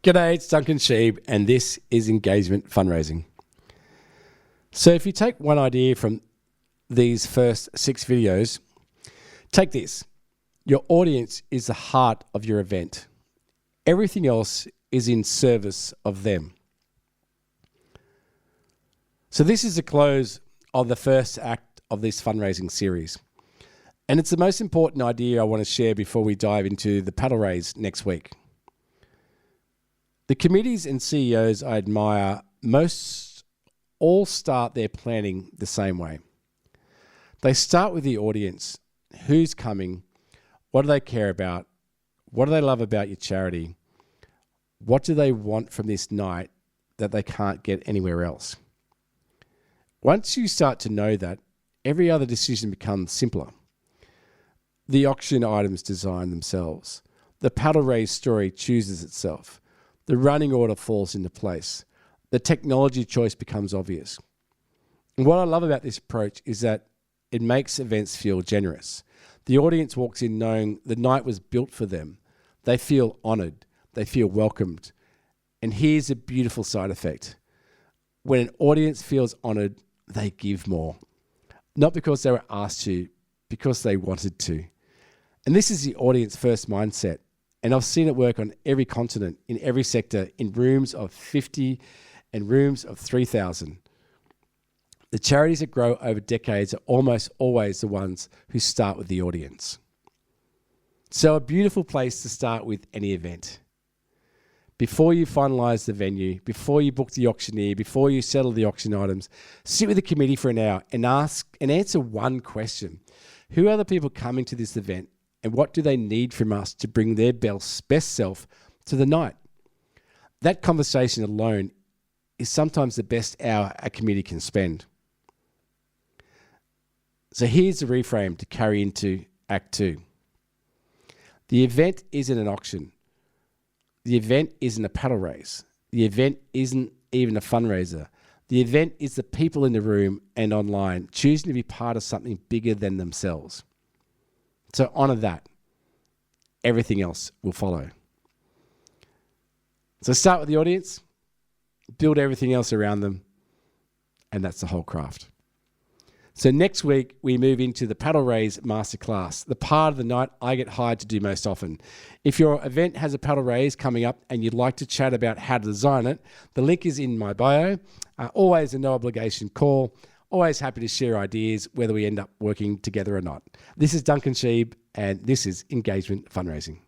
G'day, it's Duncan Sheeb, and this is Engagement Fundraising. So if you take one idea from these first 6 videos, take this. Your audience is the heart of your event. Everything else is in service of them. So this is the close of the first act of this fundraising series. And it's the most important idea I want to share before we dive into the paddle raise next week. The committees and CEOs I admire most all start their planning the same way. They start with the audience. Who's coming? What do they care about? What do they love about your charity? What do they want from this night that they can't get anywhere else? Once you start to know that, every other decision becomes simpler. The auction items design themselves. The paddle raise story chooses itself. The running order falls into place. The technology choice becomes obvious. And what I love about this approach is that it makes events feel generous. The audience walks in knowing the night was built for them. They feel honoured. They feel welcomed. And here's a beautiful side effect. When an audience feels honoured, they give more. Not because they were asked to, because they wanted to. And this is the audience first mindset. And I've seen it work on every continent, in every sector, in rooms of 50 and rooms of 3,000. The charities that grow over decades are almost always the ones who start with the audience. So a beautiful place to start with any event. Before you finalise the venue, before you book the auctioneer, before you settle the auction items, sit with the committee for an hour and answer one question. Who are the people coming to this event? And what do they need from us to bring their best self to the night? That conversation alone is sometimes the best hour a committee can spend. So here's the reframe to carry into Act 2. The event isn't an auction. The event isn't a paddle race. The event isn't even a fundraiser. The event is the people in the room and online choosing to be part of something bigger than themselves. So honour that. Everything else will follow. So start with the audience, build everything else around them, and that's the whole craft. So next week, we move into the Paddle Raise Masterclass, the part of the night I get hired to do most often. If your event has a paddle raise coming up and you'd like to chat about how to design it, the link is in my bio. Always a no obligation call. Always happy to share ideas, whether we end up working together or not. This is Duncan Sheeb, and this is Engagement Fundraising.